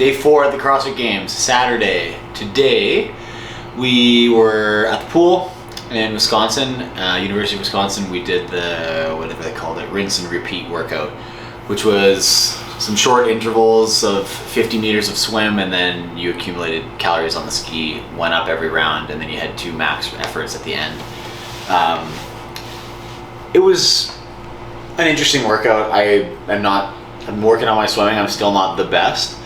Day 4 at the CrossFit Games, Saturday. Today, we were at the pool in Wisconsin, University of Wisconsin. We did the, whatever they called it, rinse and repeat workout, which was some short intervals of 50 meters of swim, and then you accumulated calories on the ski, went up every round, and then you had 2 max efforts at the end. It was an interesting workout. I'm working on my swimming. I'm still not the best.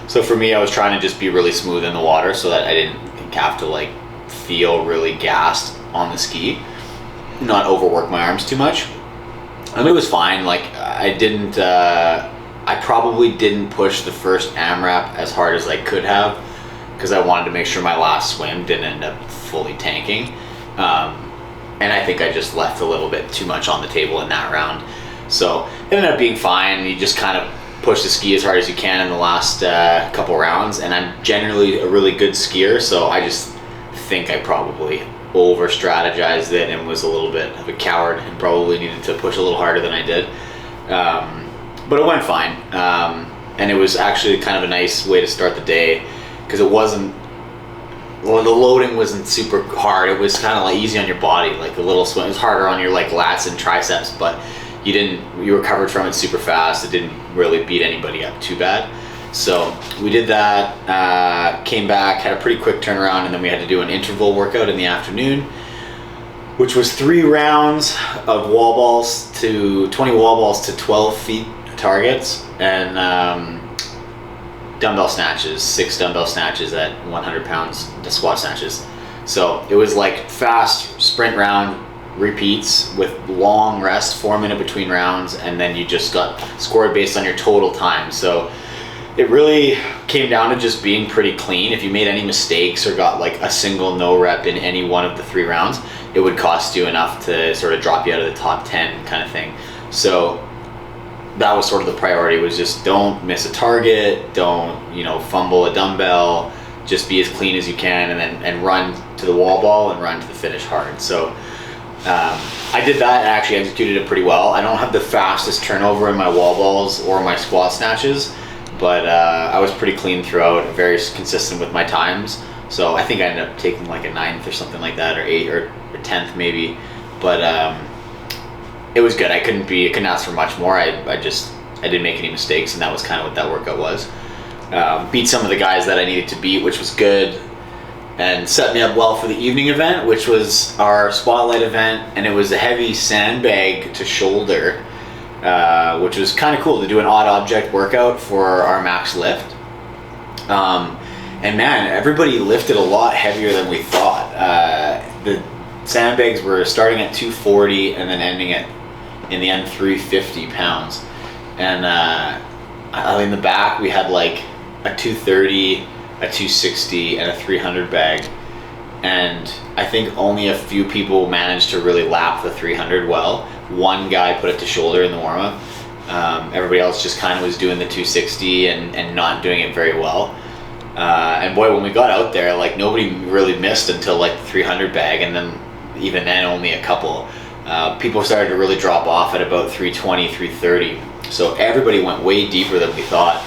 So for me, I was trying to just be really smooth in the water so that I didn't have to like feel really gassed on the ski, not overwork my arms too much. I mean, it was fine. Like I probably didn't push the first AMRAP as hard as I could have because I wanted to make sure my last swim didn't end up fully tanking. And I think I just left a little bit too much on the table in that round. So it ended up being fine. You just kind of push the ski as hard as you can in the last couple rounds. And I'm generally a really good skier, so I just think I probably over strategized it and was a little bit of a coward and probably needed to push a little harder than I did. But it went fine. And it was actually kind of a nice way to start the day because it wasn't, well, the loading wasn't super hard. It was kind of like easy on your body, like a little swim. It was harder on your like lats and triceps, but you recovered from it super fast. It didn't really beat anybody up too bad. So we did that, came back, had a pretty quick turnaround, and then we had to do an interval workout in the afternoon, which was 3 rounds of wall balls to 20 wall balls to 12 feet targets, and dumbbell snatches, 6 dumbbell snatches at 100 pounds, the squat snatches. So it was like fast sprint round repeats with long rest, 4 minute between rounds, and then you just got scored based on your total time. So it really came down to just being pretty clean. If you made any mistakes or got like a single no rep in any one of the 3 rounds, it would cost you enough to sort of drop you out of the top 10 kind of thing. So that was sort of the priority, was just don't miss a target, don't fumble a dumbbell, just be as clean as you can, and run to the wall ball and run to the finish hard. So I did that and actually executed it pretty well. I don't have the fastest turnover in my wall balls or my squat snatches, but I was pretty clean throughout, very consistent with my times. So I think I ended up taking like a 9th or something like that, or 8th or 10th maybe. But it was good. I couldn't ask for much more. I didn't make any mistakes, and that was kind of what that workout was. Beat some of the guys that I needed to beat, which was good, and set me up well for the evening event, which was our spotlight event, and it was a heavy sandbag to shoulder, which was kind of cool to do an odd object workout for our max lift. And man, everybody lifted a lot heavier than we thought. The sandbags were starting at 240 and then ending at, in the end, 350 pounds. And in the back, we had like a 230, a 260, and a 300 bag. And I think only a few people managed to really lap the 300 well. One guy put it to shoulder in the warm-up. Everybody else just kind of was doing the 260 and not doing it very well. And boy, when we got out there, like nobody really missed until like the 300 bag, and then even then only a couple. People started to really drop off at about 320, 330. So everybody went way deeper than we thought.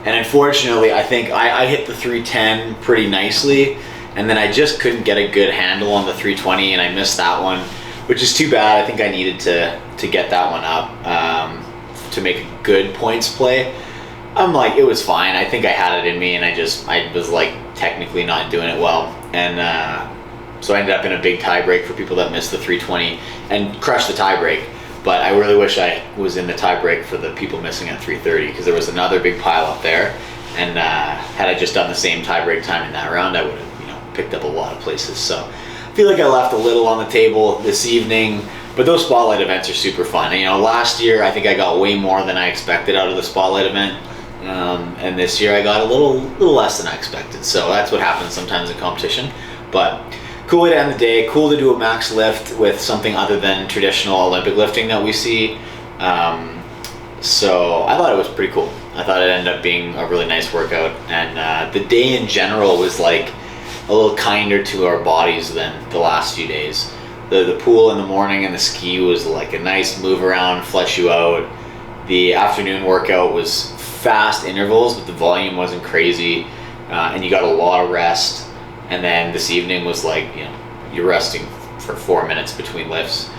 And unfortunately, I think I hit the 310 pretty nicely, and then I just couldn't get a good handle on the 320, and I missed that one, which is too bad. I think I needed to get that one up to make a good points play. I'm like, it was fine. I think I had it in me, and I was like technically not doing it well. And so I ended up in a big tie break for people that missed the 320 and crushed the tie break. But I really wish I was in the tie break for the people missing at 330, because there was another big pile up there. And had I just done the same tie break time in that round, I would have picked up a lot of places. So I feel like I left a little on the table this evening. But those spotlight events are super fun. Last year I think I got way more than I expected out of the spotlight event. And this year I got a little less than I expected. So that's what happens sometimes in competition. But cool way to end the day. Cool to do a max lift with something other than traditional Olympic lifting that we see. So I thought it was pretty cool. I thought it ended up being a really nice workout. And the day in general was like a little kinder to our bodies than the last few days. The pool in the morning and the ski was like a nice move around, flesh you out. The afternoon workout was fast intervals, but the volume wasn't crazy, and you got a lot of rest. And then this evening was like, you're resting for 4 minutes between lifts,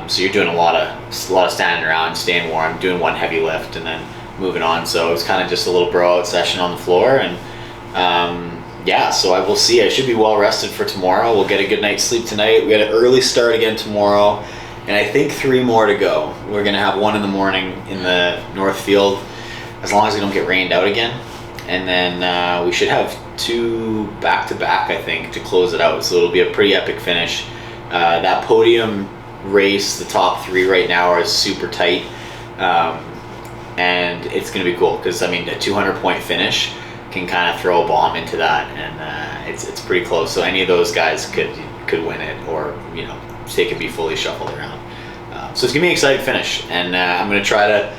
so you're doing a lot of standing around, staying warm, doing one heavy lift, and then moving on. So it was kind of just a little bro out session on the floor, and so I will see. I should be well rested for tomorrow. We'll get a good night's sleep tonight. We got an early start again tomorrow, and I think 3 more to go. We're gonna have 1 in the morning in the North Field, as long as we don't get rained out again, and then we should have 2 back-to-back, I think, to close it out. So it'll be a pretty epic finish. That podium race, the top 3 right now are super tight, and it's gonna be cool because a 200-point finish can kind of throw a bomb into that, and it's pretty close. So any of those guys could win it, or they could be fully shuffled around. So it's gonna be an exciting finish, and I'm gonna try to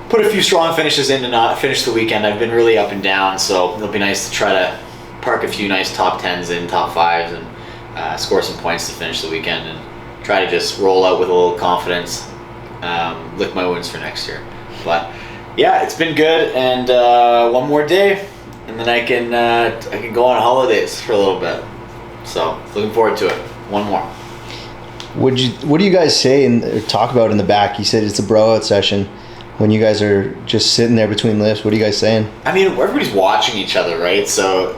put a few strong finishes in to not finish the weekend. I've been really up and down, so it'll be nice to try to park a few nice top 10s in, top 5s, and score some points to finish the weekend, and try to just roll out with a little confidence, lick my wounds for next year. But yeah, it's been good, and 1 more day, and then I can go on holidays for a little bit. So looking forward to it. 1 more. What do you guys say and talk about in the back? You said it's a bro out session. When you guys are just sitting there between lifts, what are you guys saying? Everybody's watching each other, right? So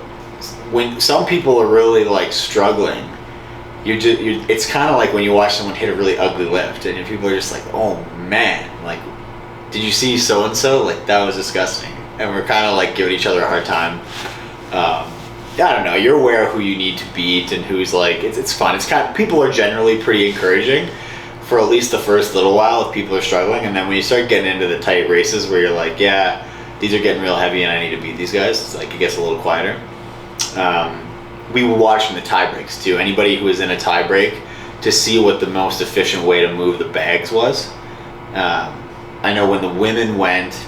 when some people are really like struggling, it's kind of like when you watch someone hit a really ugly lift, and people are just like, oh man, like, did you see so and so? Like, that was disgusting. And we're kind of like giving each other a hard time. I don't know. You're aware of who you need to beat and who's like. It's fun. It's people are generally pretty encouraging for at least the first little while if people are struggling, and then when you start getting into the tight races where you're like, yeah, these are getting real heavy and I need to beat these guys, it's like it gets a little quieter. We were watching the tie breaks too. Anybody who was in a tie break, to see what the most efficient way to move the bags was. I know when the women went,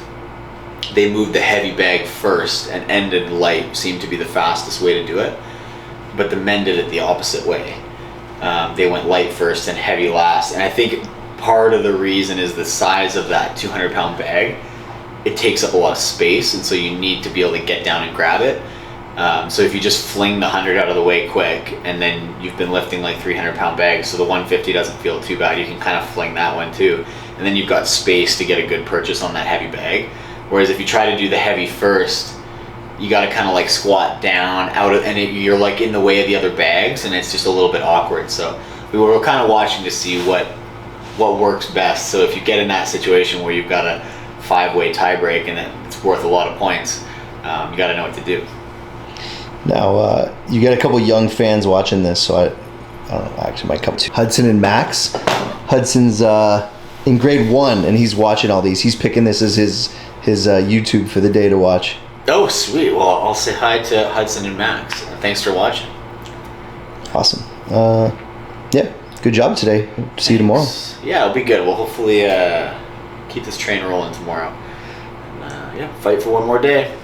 they moved the heavy bag first and ended light, seemed to be the fastest way to do it, but the men did it the opposite way. They went light first and heavy last, and I think part of the reason is the size of that 200-pound bag. It takes up a lot of space, and so you need to be able to get down and grab it. So if you just fling the 100 out of the way quick, and then you've been lifting like 300-pound bags, so the 150 doesn't feel too bad, you can kind of fling that one too, and then you've got space to get a good purchase on that heavy bag. Whereas if you try to do the heavy first, you got to kind of like squat down you're like in the way of the other bags, and it's just a little bit awkward. So we were kind of watching to see what works best. So if you get in that situation where you've got a 5-way tie break and it's worth a lot of points, you got to know what to do. Now you got a couple young fans watching this, so I don't know, actually might come to Hudson and Max. Hudson's in grade 1, and he's watching all these. He's picking this as his YouTube for the day to watch. Oh, sweet. Well, I'll say hi to Hudson and Max. Thanks for watching. Awesome. Yeah, good job today. See you tomorrow. Yeah, it'll be good. We'll hopefully keep this train rolling tomorrow. And, fight for 1 more day.